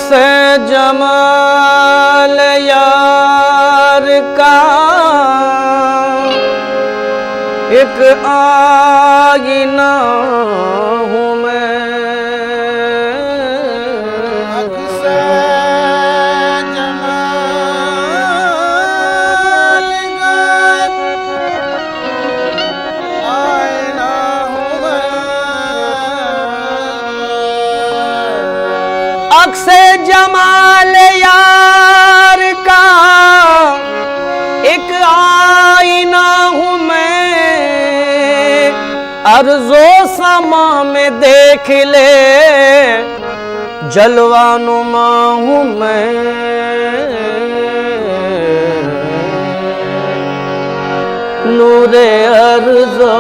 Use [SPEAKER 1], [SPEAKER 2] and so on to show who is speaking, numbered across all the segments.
[SPEAKER 1] से जमाल यार का एक आईना हूँ मैं।
[SPEAKER 2] अख से जमाल यार आईना हूँ मैं।
[SPEAKER 1] अख से जमाल यार का एक आईना हूँ मैं। अर्ज़ो समा में देख ले जलवा नुमा हूँ मैं। नूरे अर्ज़ो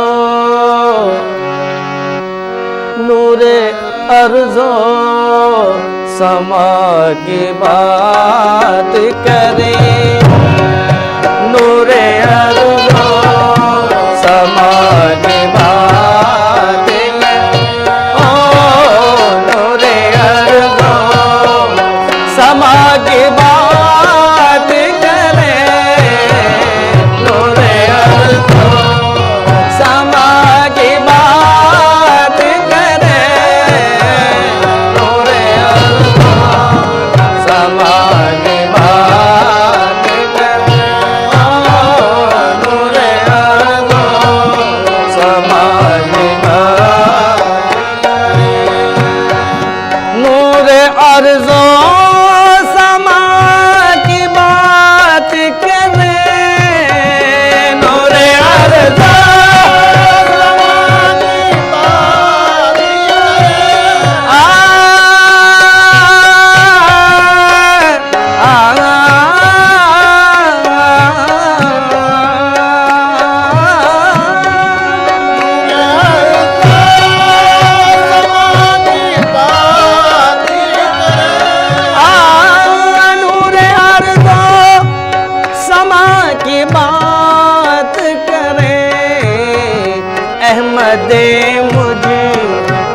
[SPEAKER 1] नूरे अर्ज़ो समा की बात करें। नूरे अर्ज़ो समा की बात करें। ओ नूरे अर्ज़ो समा की बात करें। नूरे अर्ज़ो समा की बात करें। नूरे अर्ज़ो समा की बात करें। ओ नूरे अर्ज़ो समा की बात करें। नूरे अर्ज़ो समा की बात करें। नूरे अर्ज़ो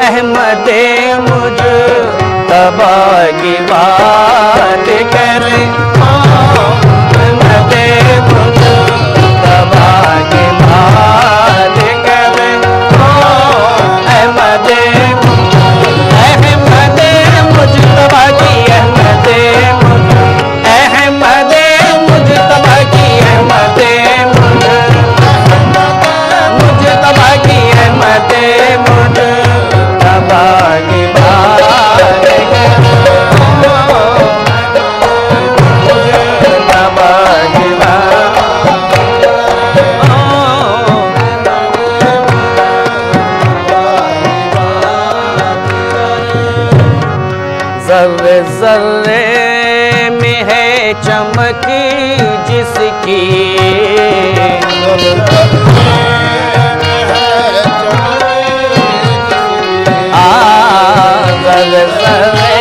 [SPEAKER 1] अहमदे मुझ तबा की बात करें। अहमदे मुझ तबा की बात करें। अहमदे मुझ तबा की अहमदे मुझ तबा की अहमदे मुझ तबा की अहमदे मुझ तबा की बात करें। तबा की ज़र्रे ज़र्रे में है चमक जिसकी। ज़र्रे ज़र्रे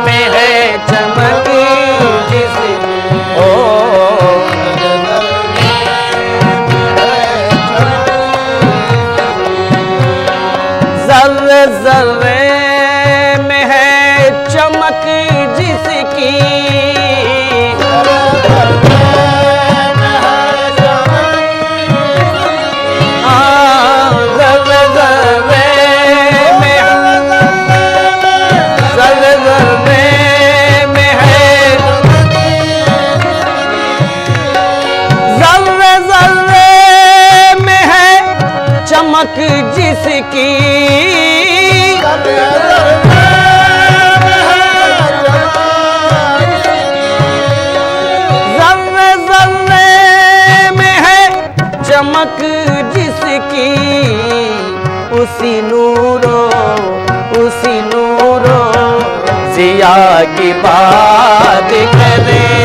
[SPEAKER 1] में है चमक जिसकी। ओ ज़र्रे ज़र्रे में है चमक जिसकी। चमक जिसकी ज़र्रे ज़र्रे में है चमक जिसकी। उसी नूरो ज़िया की बात करें।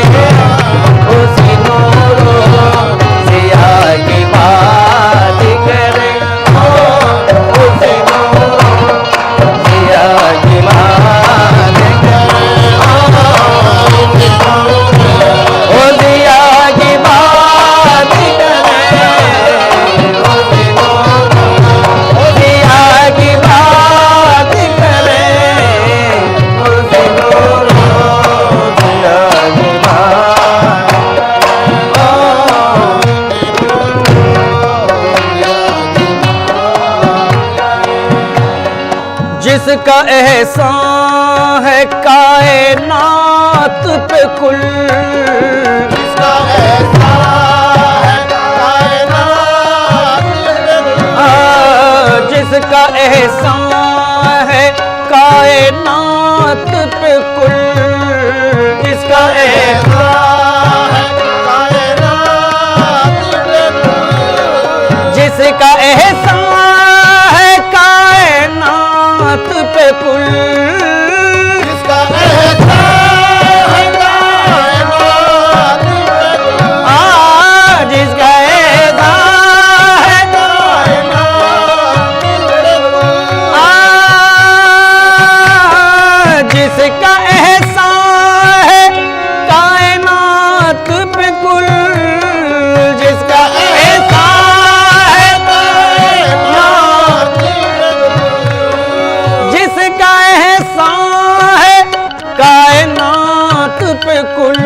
[SPEAKER 1] उसी नूरो ज़िया की बात करें। की बात करें। जिसका एहसान है कायनात पे कुल,
[SPEAKER 2] जिसका एहसान है कायनात पे कुल,
[SPEAKER 1] जिसका एहसान है कायनात पे कुल, जिसका एहसान
[SPEAKER 2] है कायनात पे कुल,
[SPEAKER 1] जिसका एहसान है कायनात पे कुल,
[SPEAKER 2] जिसका एहसान है कायनात पे कुल,
[SPEAKER 1] जिसका एहसान है
[SPEAKER 2] कायनात पे कुल,
[SPEAKER 1] जिसका एहसान है कायनात पे कुल, जिसका एहसान है
[SPEAKER 2] कायनात पे कुल,
[SPEAKER 1] जिसका एहसान है कायनात पे कुल,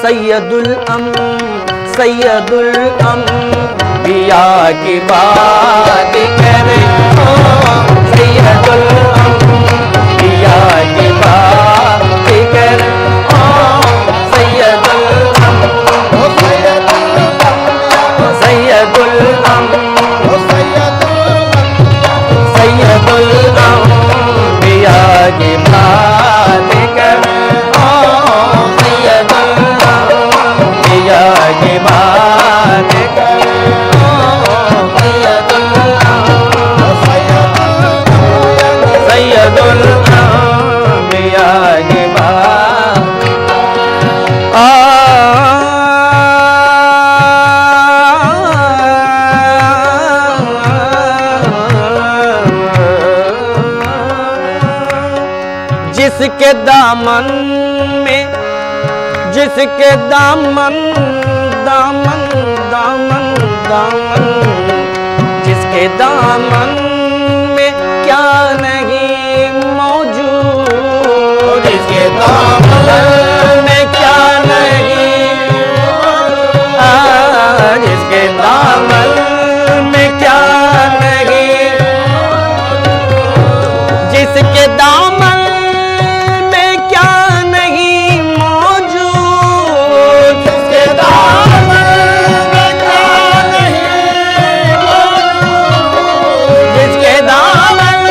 [SPEAKER 1] सैयदुल अंबिया की बात करे, ओ सैयदुल अंबिया की बात करे, ओ सैयदुल
[SPEAKER 2] ओ
[SPEAKER 1] सैयदुल सैयदुल अंबिया की बात करे, ओ सैयदुल अंबिया की बात करे, ओ सैयदुल अंबिया की बात। जिसके दामन में, जिसके दामन दामन दामन दामन, जिसके दामन में क्या नहीं मौजूद, जिसके दामन में क्या नहीं, जिसके दामन में क्या नहीं, जिसके दामन में क्या नहीं मौजूद, जिसके दामन में क्या नहीं मौजूद, जिसके दामन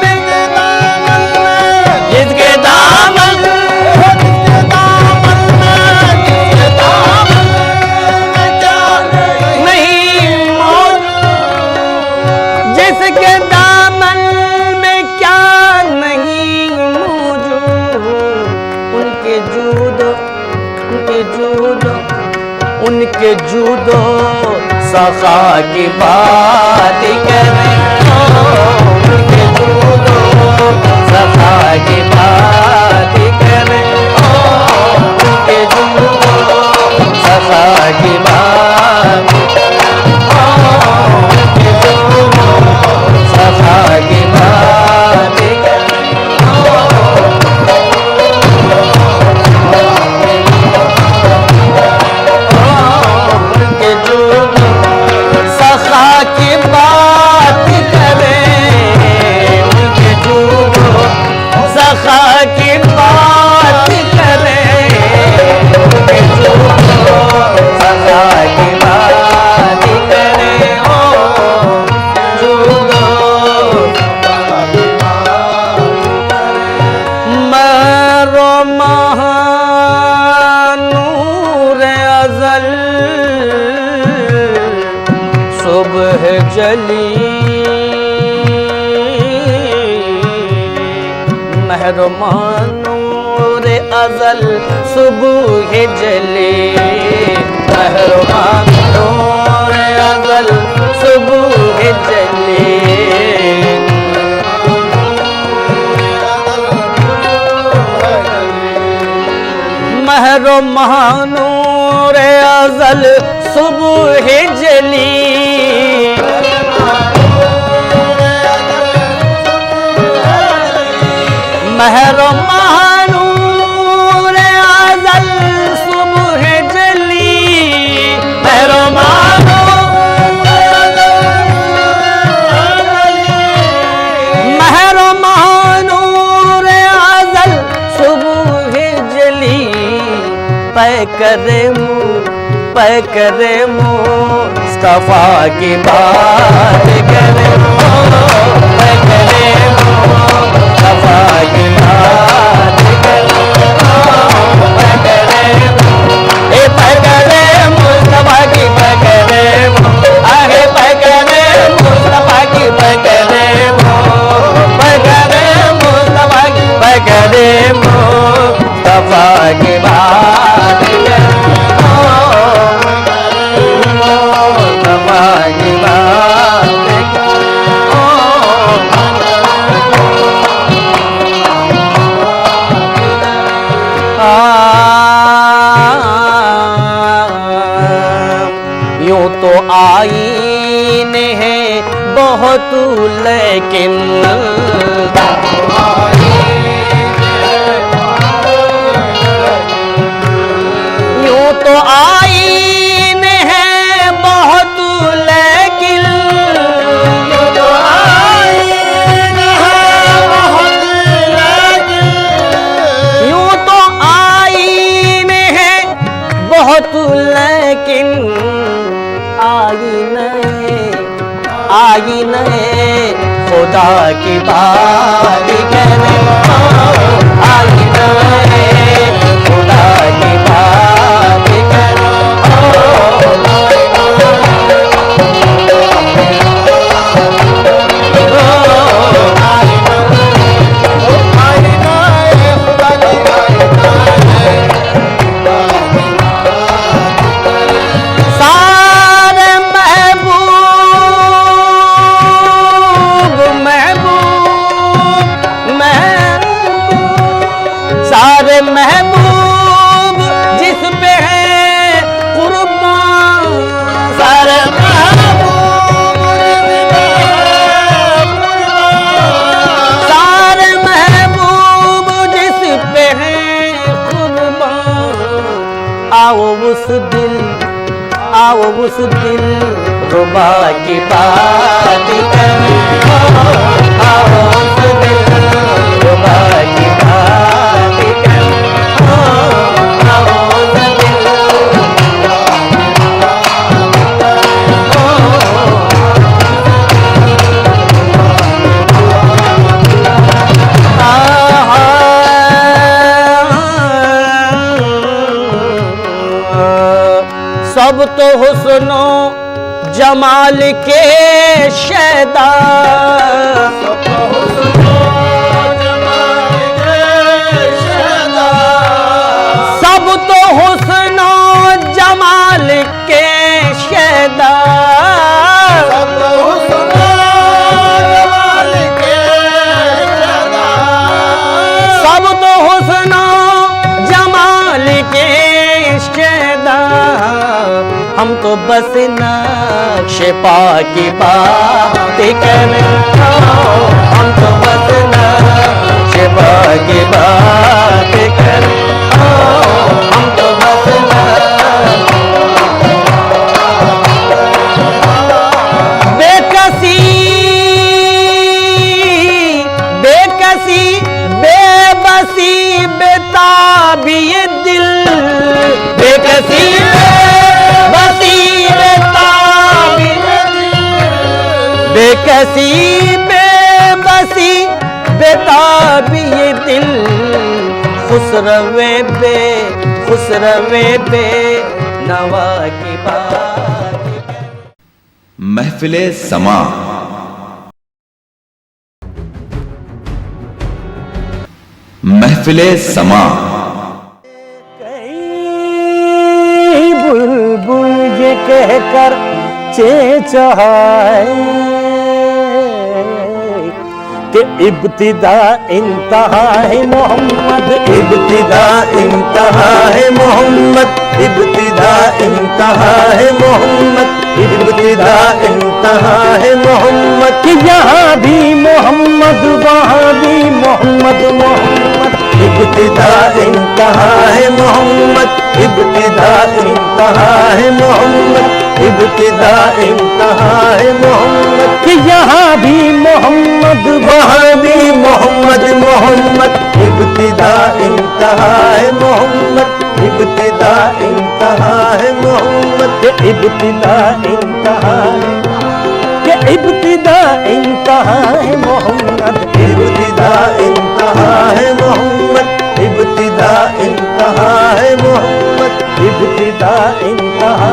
[SPEAKER 1] में, जिसके दामन नहीं मौजूद, जिसके दामन में क्या नहीं मौजूद, उनके जूदो, उनके जूदो, उनके जूदो सखा की बात करें, उनके जूदो सखा की बात करें, उनके जूदो सखा की बात, उनके जूदो सखा की बात करें, उनके जूदो सखा की बात करें, उनके जूदो सखा की बात करें, उनके जूदो सखा की बात करें, ओ जूदो मरो महानूर अज़ल सुबह जली, महरमानूर अज़ल सुबह जली, महरमानूर अज़ल सुबह जली, महरमानूर अज़ल सुबह जली, महरमानूर अज़ल सुबह जली, महरमानूर
[SPEAKER 3] करे मुस्तफा की बात करे करे मुस्तफा की बात करे पकड़े मुस्तफा की पकड़े आगे पकड़े मुस्तफा की पकड़े मुस्तफा की पकड़े मुस्तफा की बात करे मुस्तफा की बात यूं तो आईने हैं बहुत लेकिन यूं तो आईने हैं बहुत लेकिन यूं तो आईने हैं बहुत लेकिन आईने खुदा की बात करे आईने खुदा की बात करे महबूब जिस पे है कुर्बान सारे महबूब जिस पे है कुर्बान आओ उस दिल रुबा की बात करें आओ उस दिल रुबा की बात करें सब तो हुस्नो जमाल के शैदा सब तो हुस्नो जमाल के शैदा सब तो हुस्नो जमाल के शैदा हम तो बस नक्शे पा की बात करें हम तो बस नक्शे पा की बात करें हम तो बस बेकसी बेबसी बेताबी ये दिल बेकसी बेकसी बेबसी बेताबी ये दिल खुसरवे बे नवा की बात
[SPEAKER 1] महफिले समा महफिले समा
[SPEAKER 3] कहीं बुलबुल ये कहकर चेचाए कि इब्तिदा इंतहा है मोहम्मद इब्तिदा इंतहा है मोहम्मद इब्तिदा इंतहा है मोहम्मद इब्तिदा इंतहा है मोहम्मद कि यहाँ भी मोहम्मद वहाँ भी मोहम्मद मोहम्मद इब्तिदा इंतहा है मोहम्मद इब्तिदा इंतहा है मोहम्मद इब्तिदा इंतहा है मोहम्मद कि यहाँ भी मोहम्मद वहाँ भी मोहम्मद मोहम्मद इब्तिदा इंतहा है मोहम्मद
[SPEAKER 2] इब्तिदा इंतहा है मोहम्मद
[SPEAKER 3] के इब्तिदा इंतहा के इब्तिदा इंतहा है मोहम्मद
[SPEAKER 2] इब्तिदा इंतहा है मोहम्मद इब्तिदा इंतहा है मोहम्मद
[SPEAKER 3] इब्तिदा इंतहा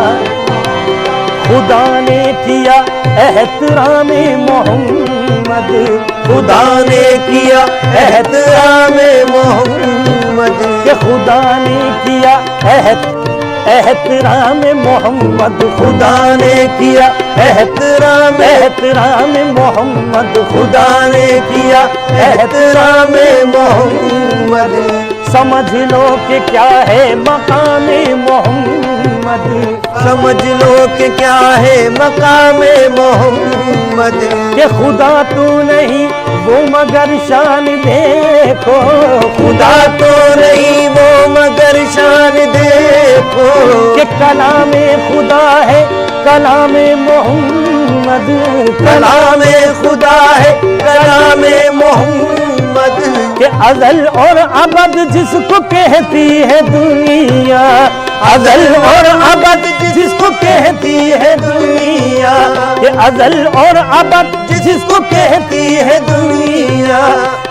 [SPEAKER 3] खुदा ने किया एहतराम मोहम्मद
[SPEAKER 2] खुदा ने किया एहतराम मोहम्मद
[SPEAKER 3] के खुदा ने किया एहतराम मोहम्मद
[SPEAKER 2] खुदा ने किया
[SPEAKER 3] एहतराम मोहम्मद
[SPEAKER 2] खुदा ने किया एहतराम मोहम्मद
[SPEAKER 3] समझ लो कि क्या है मकाम मोहम्मद
[SPEAKER 2] समझ लो कि क्या है मकाम मोहम्मद
[SPEAKER 3] के खुदा तू नहीं वो मगर शान देखो
[SPEAKER 2] खुदा तो नहीं वो मगर शान देखो
[SPEAKER 3] कि कलाम खुदा है कलाम मोहम्मद
[SPEAKER 2] कलाम खुदा है कलाम मोहम्मद
[SPEAKER 3] के अज़ल और अबद जिसको कहती है दुनिया
[SPEAKER 2] अज़ल और अबद जिसको कहती है दुनिया
[SPEAKER 3] के अज़ल और अबद
[SPEAKER 2] जिसको कहती है दुनिया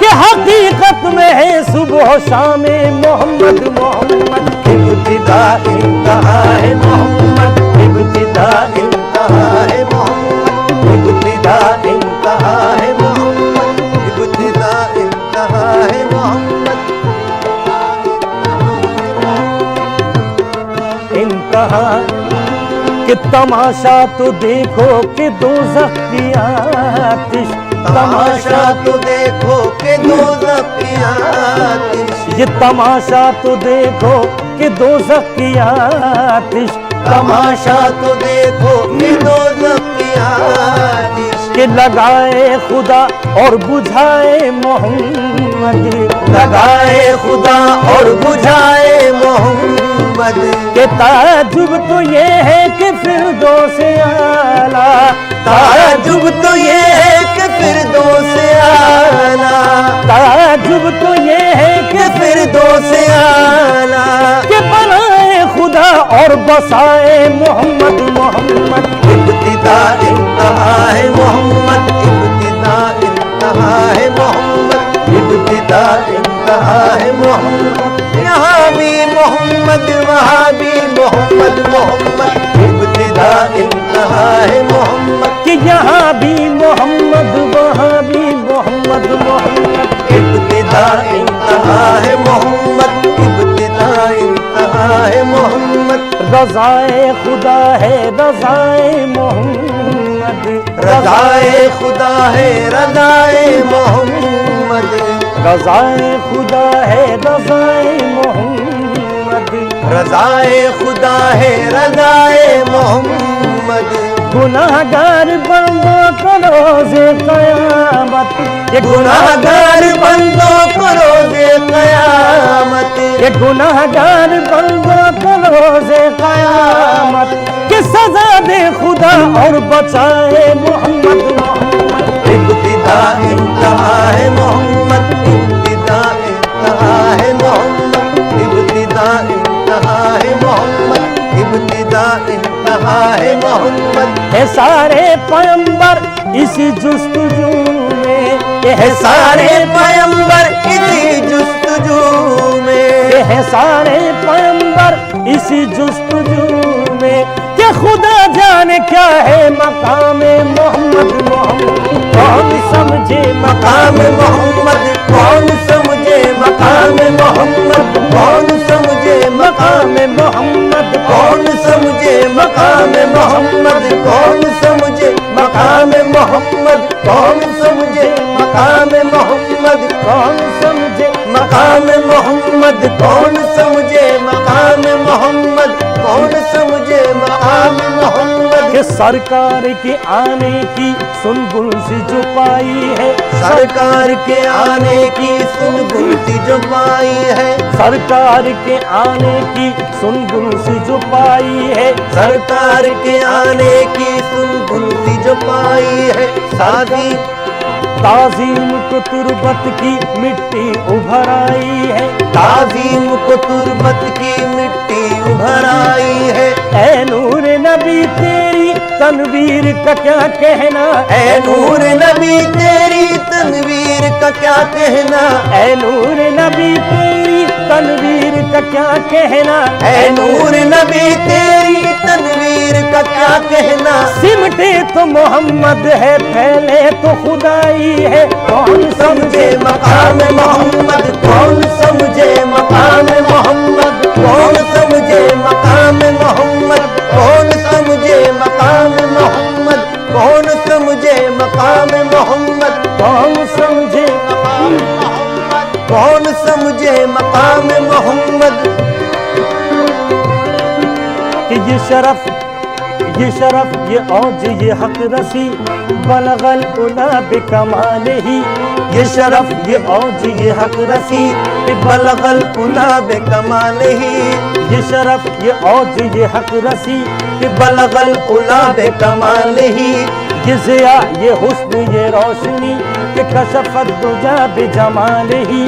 [SPEAKER 3] के हकीकत में है सुबह शाम मोहम्मद मोहम्मद
[SPEAKER 2] इब्तिदा इंतहा है मोहम्मद इब्तिदा इंतहा है मोहम्मद इब्तिदा इंतहा है मोहम्मद इब्तिदा इंतहा है मोहम्मद
[SPEAKER 3] इंतहा कि तमाशा तो देखो कि दोज़ख की आतिश
[SPEAKER 2] तमाशा तो देखो कि दोज़ख की आतिश
[SPEAKER 3] ये तमाशा तो देखो कि दोज़ख की आतिश
[SPEAKER 2] तमाशा तो देखो कि दोज़ख की आतिश
[SPEAKER 3] के लगाए खुदा और बुझाए मोहम्मद
[SPEAKER 2] लगाए खुदा और बुझाए मोहम्मद
[SPEAKER 3] के ताजुब तो ये है कि फिरदौस आला
[SPEAKER 2] ताजुब तो ये है कि फिरदौस आला
[SPEAKER 3] ताजुब तो ये है कि
[SPEAKER 2] फिरदौस आला
[SPEAKER 3] के बनाए खुदा और बसाए मोहम्मद मोहम्मद
[SPEAKER 2] इब्तिदा इंतहा है मोहम्मद इब्तिदा इंतहा है मोहम्मद इब्तिदा इंतहा है मोहम्मद यहाँ भी मोहम्मद वहाँ भी मोहम्मद मोहम्मद इब्तिदा इंतहा है मोहम्मद
[SPEAKER 3] कि यहाँ भी मोहम्मद वहाँ भी मोहम्मद मोहम्मद
[SPEAKER 2] इब्तिदा इंतहा है मोहम्मद इब्तिदा इंतहा है मोहम्मद
[SPEAKER 3] रज़ाए खुदा है रज़ाए मोहम्मद
[SPEAKER 2] रज़ाए खुदा है रज़ाए मोहम्मद
[SPEAKER 3] रज़ाए खुदा है रज़ाए मोहम्मद
[SPEAKER 2] रज़ाए खुदा है रज़ाए मोहम्मद
[SPEAKER 3] गुनाहगार बंदों को रोज़े क़यामत ये
[SPEAKER 2] गुनाहगार बंदों को रोज़े क़यामत
[SPEAKER 3] ये गुनाहगार बंदों को रोज़े क़यामत कि सज़ा दे खुदा और बचाए मोहम्मद मोहम्मद
[SPEAKER 2] इब्तिदा इंतहा है मोहम्मद इब्तिदा इंतहा है मोहम्मद इब्तिदा इंतहा है मोहम्मद इब्तिदा इंतहा है मोहम्मद
[SPEAKER 3] है सारे पैगंबर इसी जुस्तजू में ये है
[SPEAKER 2] सारे पैगंबर इसी जुस्तजू में
[SPEAKER 3] ये है सारे पैगंबर इसी जुस्तजू में कि खुदा जाने क्या है मकाम मोहम्मद मोहम्मद कौन समझे
[SPEAKER 2] मकाम मोहम्मद कौन समझे मकाम मोहम्मद कौन समझे मकाम
[SPEAKER 3] मोहम्मद
[SPEAKER 2] कौन समझे मकाम मोहम्मद कौन समझे मकाम मोहम्मद कौन समझे मकाम मोहम्मद
[SPEAKER 3] कौन समझे
[SPEAKER 2] मकाम मोहम्मद कौन समझे मकाम मोहम्मद कौन समझे मकाम मोहम्मद
[SPEAKER 3] कि सरकार के आने की सुनबुल सी जो पाई है
[SPEAKER 2] सरकार के आने की सुनबुल सी जो पाई है
[SPEAKER 3] सरकार के आने की सुनबुल सी जो पाई है
[SPEAKER 2] सरकार के आने की सुनबुल सी जो पाई है शादी
[SPEAKER 3] ताजीम को तुर्बत की मिट्टी उभर आई है,
[SPEAKER 2] ताजीम को तुर्बत की मिट्टी उभर आई है।
[SPEAKER 3] ऐ नूर नबी तेरी तनवीर का क्या कहना,
[SPEAKER 2] ऐ नूर नबी तेरी तनवीर का क्या कहना,
[SPEAKER 3] ऐ नूर नबी तेरी तनवीर का क्या कहना,
[SPEAKER 2] ऐ नूर नबी तेरी तनवीर का क्या कहना।
[SPEAKER 3] सिमटे तो मोहम्मद है, फैले तो खुदाई है, कौन
[SPEAKER 2] समझे मकाम मोहम्मद, कौन समझे मकाम मोहम्मद, कौन समझे मकाम मोहम्मद, कौन समझे मकाम मोहम्मद, कौन समझे मकाम मोहम्मद,
[SPEAKER 3] कौन समझे
[SPEAKER 2] कौन समझे मकाम मोहम्मद।
[SPEAKER 3] कि ये शरफ, ये औज, ये हक रसी, बलगल उला बेकमाल ही।
[SPEAKER 2] ये शरफ, ये औज, ये हक रसी, बलगल उला बेकमाल ही।
[SPEAKER 3] ये शरफ, ये औज, ये हक रसी,
[SPEAKER 2] बलगल उला बेकमाल ही।
[SPEAKER 3] ये ज़िया, ये हुस्न, ये रोशनी, कि कशफत दुजा बेजमाल ही।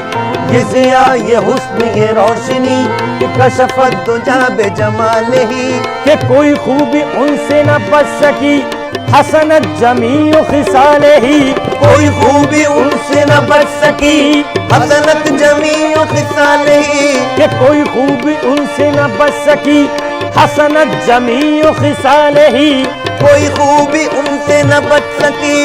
[SPEAKER 2] ये ज़िया, ये हुस्न, ये रोशनी, कि कशफत दुजा बेजमाल ही।
[SPEAKER 3] कि कोई खूबी उनसे न बच सकी, हसनत जमीओ खिसाल ही।
[SPEAKER 2] कोई खूबी उनसे न बच सकी, हसनत जमीओ खिसाल ही।
[SPEAKER 3] कि कोई खूबी उनसे न बच सकी, हसनत जमीओ खिसाल ही।
[SPEAKER 2] कोई खूबी उनसे न बच सकी,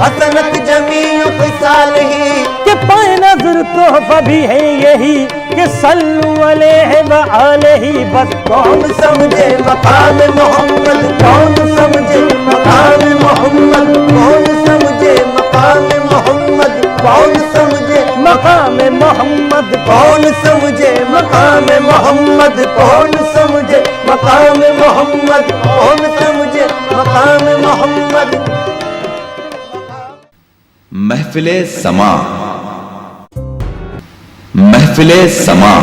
[SPEAKER 2] हसनत जमीओ खिसाल ही।
[SPEAKER 3] कि पाए नजर तोहफा भी है यही, कि सल्लु अलैहि व आलिही। बस
[SPEAKER 2] कौन समझे मकाम मोहम्मद, कौन समझे मकाम मोहम्मद, कौन समझे मकाम मोहम्मद, कौन समझे
[SPEAKER 3] मकाम मोहम्मद,
[SPEAKER 2] कौन समझे मकाम मोहम्मद, कौन समझे मकाम मोहम्मद, कौन समझे मकाम मोहम्मद।
[SPEAKER 1] महफिले समा, महफिले समा।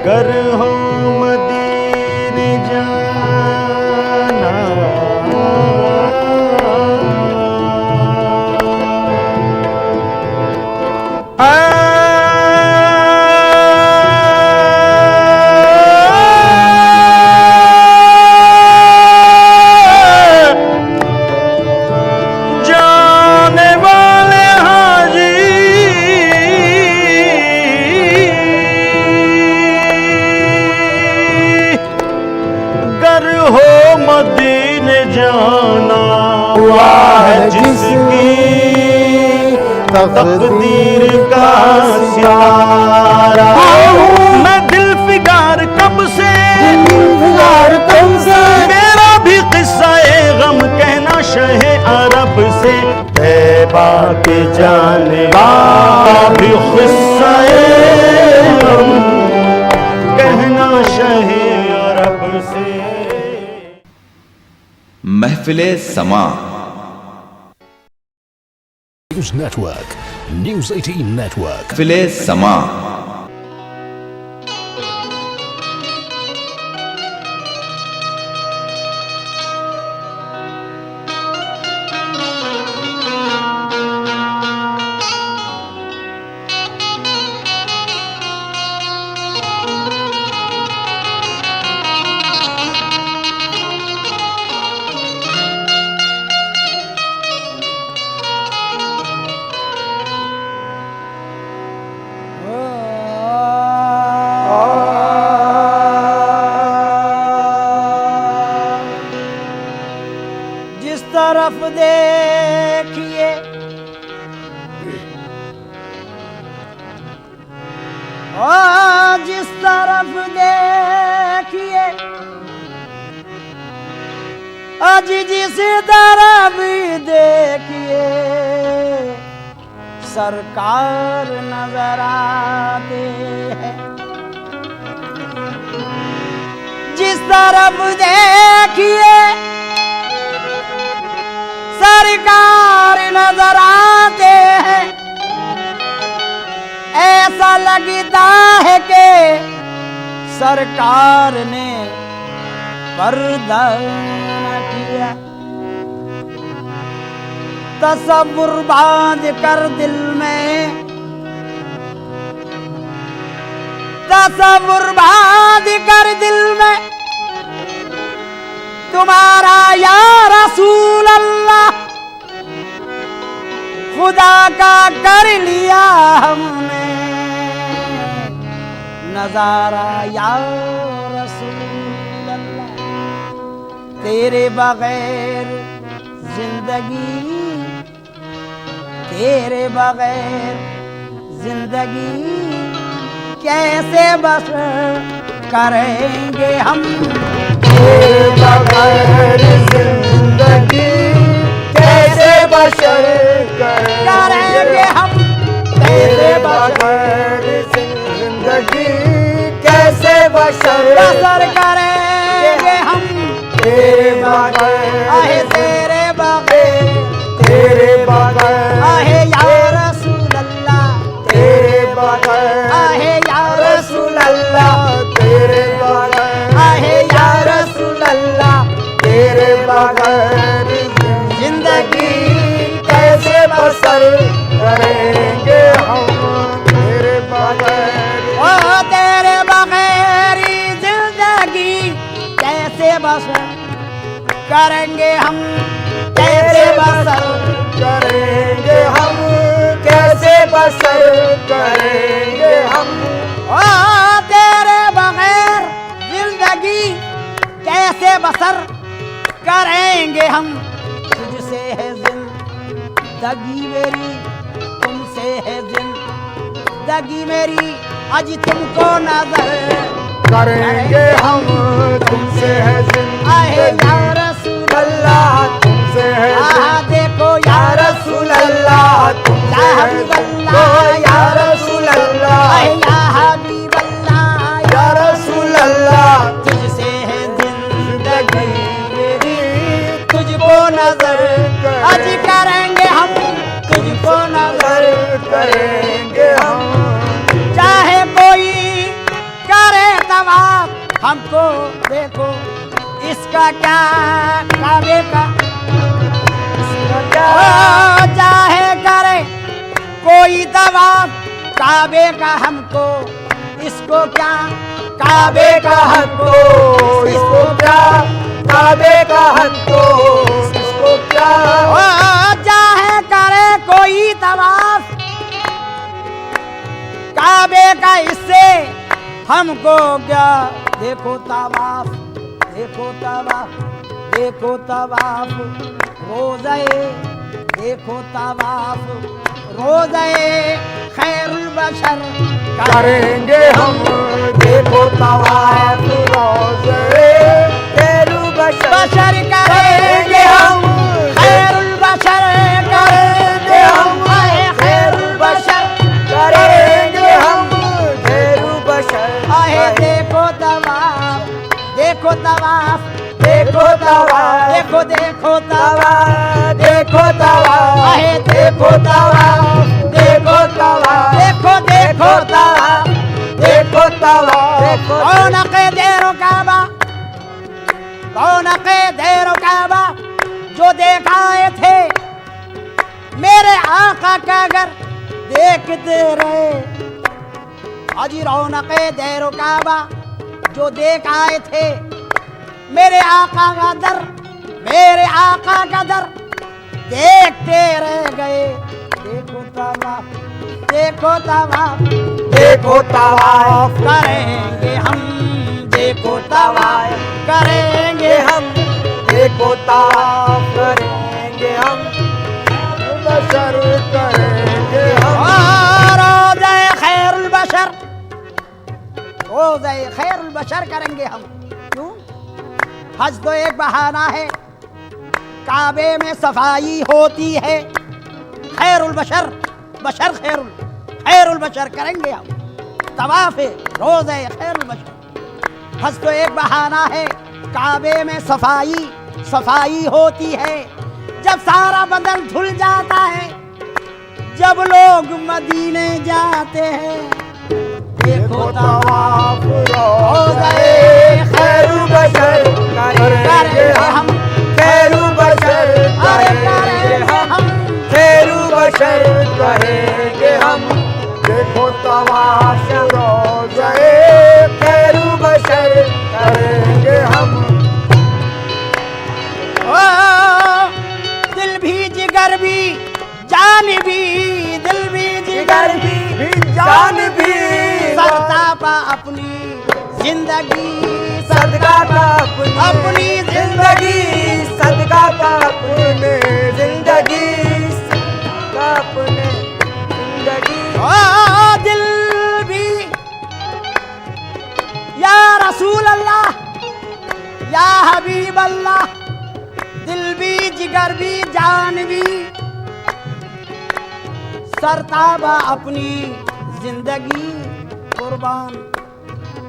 [SPEAKER 2] कर हो मदीने जाना, जाने वाले हाजी हो मदीने जाना हुआ है जिसकी तकदीर का सितारा। मैं दिल फिगार कब से मेरा भी किस्सा गम कहना शहे अरब से, तैबा के जाने भी किस्सा गम
[SPEAKER 1] महफिले समा।
[SPEAKER 4] News Network, News 18 Network.
[SPEAKER 1] महफिले समा।
[SPEAKER 3] जिस तरफ देखिए जिस तरफ देखिए आज जिस तरफ देखिए सरकार नजर आते हैं। जिस तरफ देखिए सरकार नजर आते हैं। ऐसा लगता है कि सरकार ने पर्दा न किया। तसव्वुर बांध कर दिल में, तसव्वुर बांध कर दिल में तुम्हारा या रसूल अल्लाह खुदा का कर लिया हमने नजारा या रसूल अल्लाह। तेरे बगैर जिंदगी, तेरे बगैर जिंदगी कैसे बसर करेंगे हम।
[SPEAKER 2] तेरे बगैर जिंदगी कैसे बसर
[SPEAKER 3] करेंगे हम।
[SPEAKER 2] तेरे बगैर जिंदगी कैसे बसर
[SPEAKER 3] करेंगे हम।
[SPEAKER 2] तेरे बगैर
[SPEAKER 3] आहे तेरे बगैर,
[SPEAKER 2] तेरे बगैर
[SPEAKER 3] आहे या रसूल अल्लाह,
[SPEAKER 2] तेरे बगैर
[SPEAKER 3] आहे या रसूल अल्लाह,
[SPEAKER 2] तेरे बगैर
[SPEAKER 3] आहे या रसूल अल्लाह।
[SPEAKER 2] तेरे बगैर
[SPEAKER 3] जिंदगी
[SPEAKER 2] कैसे बसर करेंगे हम। तेरे बगैर
[SPEAKER 3] ओ तेरे बगैर जिंदगी कैसे बसर करेंगे हम। कैसे बसर
[SPEAKER 2] करेंगे हम, कैसे बसर करेंगे हम।
[SPEAKER 3] ओ तेरे बगैर जिंदगी कैसे बसर करेंगे हम। तुझसे है जिंदगी मेरी, तुमसे है जिंदगी मेरी, आज तुमको नजर
[SPEAKER 2] करेंगे हम, तुमसे है
[SPEAKER 3] आहे
[SPEAKER 2] जिंदगी
[SPEAKER 3] या रसूल
[SPEAKER 2] अल्लाह, तुमसे है
[SPEAKER 3] देखो या रसूल
[SPEAKER 2] अल्लाह, तुमसे
[SPEAKER 3] या
[SPEAKER 2] है
[SPEAKER 3] हबीब अल्लाह,
[SPEAKER 2] या रसूल अल्लाह,
[SPEAKER 3] आहे या हबीब अल्लाह,
[SPEAKER 2] या रसूल अल्लाह।
[SPEAKER 3] तुझसे है जिंदगी मेरी, तुझको नजर आज करेंगे हम, तुझको नजर
[SPEAKER 2] करेंगे हम।
[SPEAKER 3] चाहे कोई करे तवाफ हमको देखो इसका क्या काबे का, चाहे करे कोई तवाफ काबे का हमको, इसको क्या काबे का हमको,
[SPEAKER 2] इसको क्या काबे का हमको, इसको क्या
[SPEAKER 3] चाहे करे कोई तवाफ काबे का, इससे हमको क्या। देखो तवाफ, देखो तवाफ, देखो तवाफ रोज़े, देखो तवाफ रोज़े खैरुल बशर
[SPEAKER 2] करेंगे हम। देखो तवाफ रोज़े खैरुल बशर
[SPEAKER 3] करेंगे हम, खैरुल बशर करेंगे हम, खैरुल बशर
[SPEAKER 2] करेंगे हम, खैरुल बशर।
[SPEAKER 3] आहे देखो तवाफ, देखो तवाफ,
[SPEAKER 2] देखो तवाफ,
[SPEAKER 3] देखो देखो
[SPEAKER 1] देखो तवा, देखो तवा, आहे देखो तवा, देखो तवा, देखो देखो तवा, देखो तवा, देखो रौनक़े देरो काबा, रौनक़े देरो काबा जो देखाए थे मेरे आका का घर देखते रहे। अजी रौनक़े देरो काबा जो देख आए थे मेरे आका का दर, मेरे आका का दर देखते रह गए। देखो तवाफ, देखो तवाफ, देखो तवाफ करेंगे हम, देखो तवाफ करेंगे हम, देखो तवाफ करेंगे हम, बशर करेंगे हम। रोज़े खैरुल बशर, रोज़े खैरुल बशर करेंगे हम। क्यों? हज तो एक बहाना है, काबे में सफाई होती है। खैरुल बशर, बशर खैरुल, खैरुल बशर करेंगे हम। तवाफ़ रोज़े खैरुल बशर। हज तो एक बहाना है, काबे में सफाई सफाई होती है। जब सारा बदन धुल जाता है, जब लोग मदीने जाते हैं। देखो तवाफ रोज़े खैरुल बशर करेंगे हम, खैरुल बशर करेंगे हम, खैरुल बशर करेंगे हम। देखो तवाफ रोज़े खैरुल बशर करेंगे हम। दिल भी जिगर भी जान भी, दिल भी जिगर भी जान भी, सरतापा अपनी जिंदगी, सदका का अपनी जिंदगी, सदका का अपने जिंदगी, सदका अपने जिंदगी। ओ दिल भी या रसूल अल्लाह, या हबीब अल्लाह, दिल भी जिगर भी जान भी, सरताबा अपनी जिंदगी, कुर्बान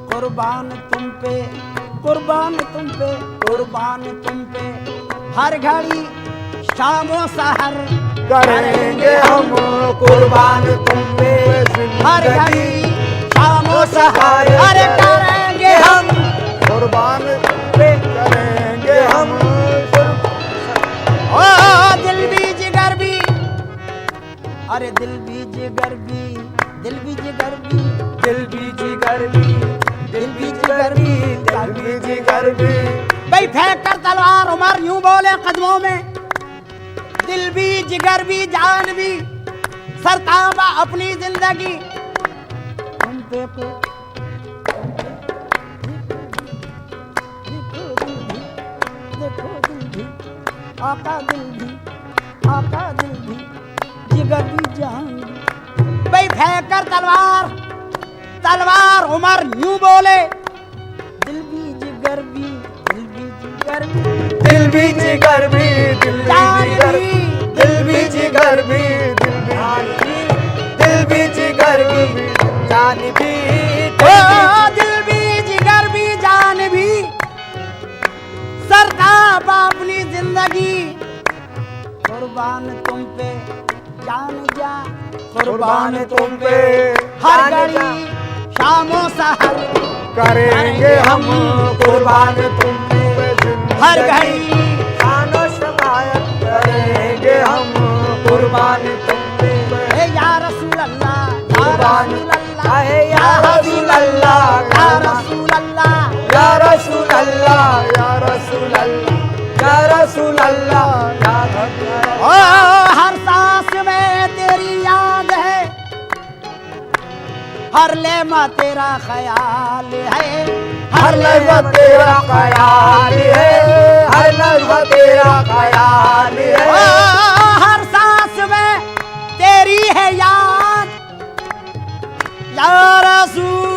[SPEAKER 1] कुर्बान तुम पे, कुर्बान तुम पे, कुर्बान तुम पे। हर घड़ी शामो सहर करेंगे हम, कुर्बान तुम पे, हर घड़ी शामो सहर अरे करेंगे हम, कुर्बान पे करेंगे हम। ओ दिल भी जिगर भी, अरे दिल भी जिगर भी, दिल भी जिगर भी, दिल भी जिगर भी, दिल भी जिगर भी, दिल भी जिगर भी। भाई फेंक कर तलवार उमर यूं बोले कदमों में, दिल भी जिगर भी जान भी, सरताबा अपनी जिंदगी तुम पे को। देखो दिल भी, आका दिल भी, आका दिल भी, जिगर भी जान भी। भाई फेंक कर तलवार, तलवार उमर यूं बोले, दिल भी जिगर भी, दिल भी जिगर भी, दिल भी जिगर भी, दिल भी जिगर भी, दिल भी जिगर भी, जान भी, दिल भी जिगर भी जान भी, सरताब अपनी जिंदगी, कुर्बान तुम पे जान जा, कुर्बान तुम पे, हर घड़ी शामो सहर करेंगे हम, कुर्बान तुम पे, हर घड़ी शानो शफाअत करेंगे हम, कुर्बान तुम पे। या रसूल अल्लाह, या रसूल अल्लाह, या रसूल अल्लाह, या रसूल अल्लाह, या रसूल अल्लाह, या रसूल अल्लाह, या रसूल अल्लाह, या रसूल अल्लाह। ओ हर सांस में तेरी याद है, हर लम्हा तेरा ख्याल है, हर लम्हा तेरा ख्याल है, हर लम्हा तेरा ख्याल है। हर सांस में तेरी है याद, या रसूल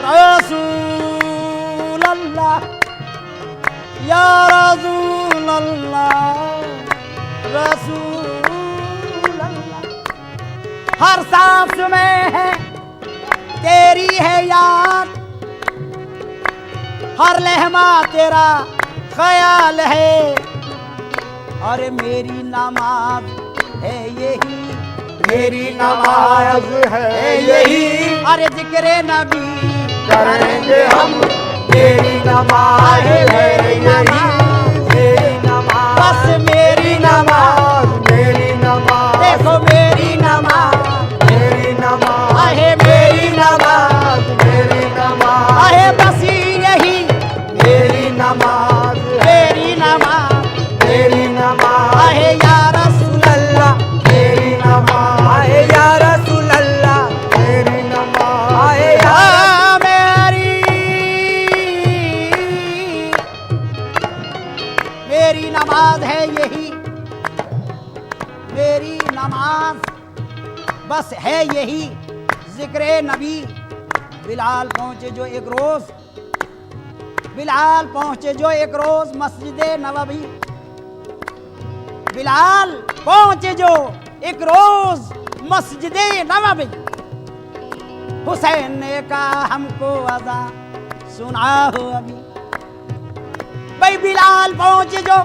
[SPEAKER 1] रसूल अल्लाह, या रसूल अल्लाह, रसूल अल्लाह। हर सांस में है तेरी है याद, हर लहमा तेरा ख्याल है, और मेरी नमाज है यही,
[SPEAKER 5] मेरी नमाज है यही,
[SPEAKER 1] अरे जिक्र नबी
[SPEAKER 5] करेंगे हम। मेरी नमाज है यही, मेरी नमाज,
[SPEAKER 1] बस मेरी नमाज,
[SPEAKER 5] मेरी नमाज,
[SPEAKER 1] देखो मेरी नमाज,
[SPEAKER 5] मेरी नमाज,
[SPEAKER 1] आहे मेरी नमाज,
[SPEAKER 5] मेरी नमाज,
[SPEAKER 1] आहे बस यही
[SPEAKER 5] मेरी नमाज,
[SPEAKER 1] मेरी नमाज,
[SPEAKER 5] मेरी नमाज,
[SPEAKER 1] आहे या रसूल अल्लाह,
[SPEAKER 5] मेरी नमाज,
[SPEAKER 3] आए या रसूल अल्लाह,
[SPEAKER 5] मेरी नमाज,
[SPEAKER 3] आए या
[SPEAKER 1] आ मेरी नमाज है यही, मेरी नमाज बस है यही, जिक्र नबी। बिलाल पहुंचे जो एक रोज, बिलाल पहुंचे जो एक रोज मस्जिद नबवी, बिलाल पहुंचे जो एक रोज मस्जिद नबवी। हुसैन ने कहा हमको अज़ा सुना हो अभी, भाई बिलाल पहुंचे जो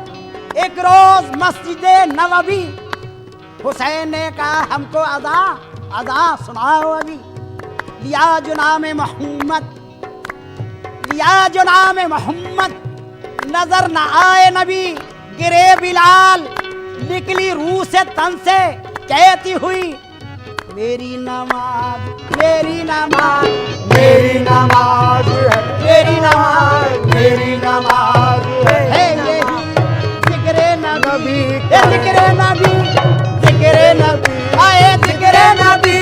[SPEAKER 1] एक रोज मस्जिद नबवी, हुसैन ने कहा हमको अज़ा अज़ा सुनाओ अभी। लिया जो नाम मोहम्मद, लिया जो नाम मोहम्मद, नजर न आए नबी, गिरे बिलाल, निकली रूह से तन से कहती हुई मेरी नमाज, मेरी नमाज,
[SPEAKER 5] मेरी नमाज है,
[SPEAKER 1] मेरी नमाज
[SPEAKER 5] मेरी नमाज
[SPEAKER 1] है यही, जिक्र नबी, ए जिक्र नबी, जिक्र नबी, आए जिक्र नबी,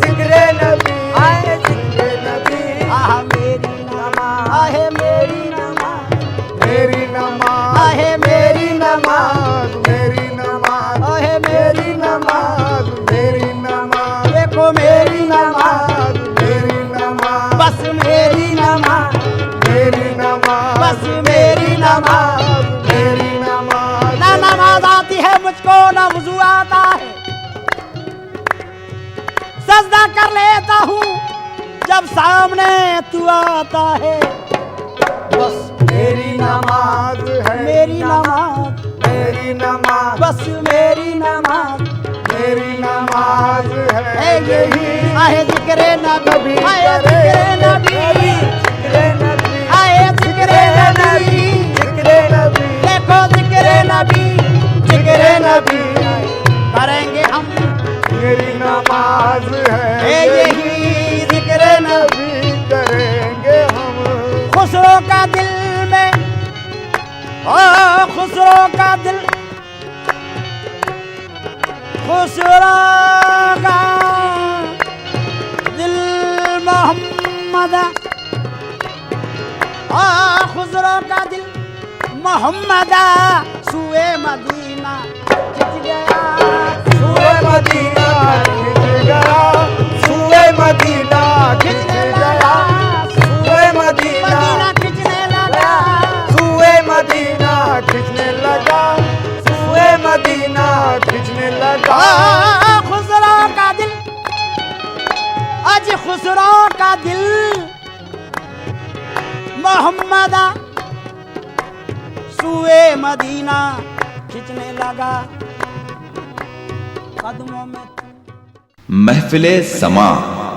[SPEAKER 5] जिक्र नबी, आए जिक्र नबी,
[SPEAKER 1] आह मेरी नमाज, आहे मेरी नमाज,
[SPEAKER 5] मेरी नमाज,
[SPEAKER 1] आहे मेरी नमाज,
[SPEAKER 5] मेरी नमाज,
[SPEAKER 1] आहे
[SPEAKER 5] मेरी नमाज, मेरी नमाज,
[SPEAKER 1] देखो मेरी नमाज,
[SPEAKER 5] मेरी नमाज,
[SPEAKER 1] बस मेरी नमाज,
[SPEAKER 5] मेरी नमाज,
[SPEAKER 1] बस मेरी नमाज।
[SPEAKER 5] मेरी नमाज,
[SPEAKER 1] ना नमाज आती है मुझको, ना वुजू आता है, सजदा कर लेता हूँ जब सामने तू आता है, बस
[SPEAKER 5] मेरी नमाज है,
[SPEAKER 1] मेरी नमाज,
[SPEAKER 5] मेरी नमाज,
[SPEAKER 1] बस मेरी नमाज
[SPEAKER 5] मेरी नमाज
[SPEAKER 1] है
[SPEAKER 5] है
[SPEAKER 1] यही, आए जिक्र नबी, आए जिक्र नबी,
[SPEAKER 5] जिक्र नबी,
[SPEAKER 1] आए जिक्र नबी,
[SPEAKER 5] जिक्र नबी,
[SPEAKER 1] देखो जिक्र नबी, जिक्र नबी करेंगे हम,
[SPEAKER 5] मेरी नमाज
[SPEAKER 1] है
[SPEAKER 5] है
[SPEAKER 1] यही, जिक्र नबी।
[SPEAKER 5] नबी करेंगे हम।
[SPEAKER 1] खुसरो का दिल में, ओ खुसरो का दिल, खुसरो का दिल मोहम्मद, ओ खुसरो का दिल मोहम्मद, सुए मदीना खिंच गया,
[SPEAKER 5] सुए मदीना खिंच गया, सुए मदीना खिंच गया, सुए मदीना,
[SPEAKER 1] मदीना खिंचने लगा,
[SPEAKER 5] सुए मदीना खिंचने लगा, सुए मदीना खिंचने लगा।
[SPEAKER 1] खुसरो का दिल, आज खुसरो का दिल मोहम्मद, सुए मदीना खिंचने लगा, कदमों में
[SPEAKER 6] महफिले समा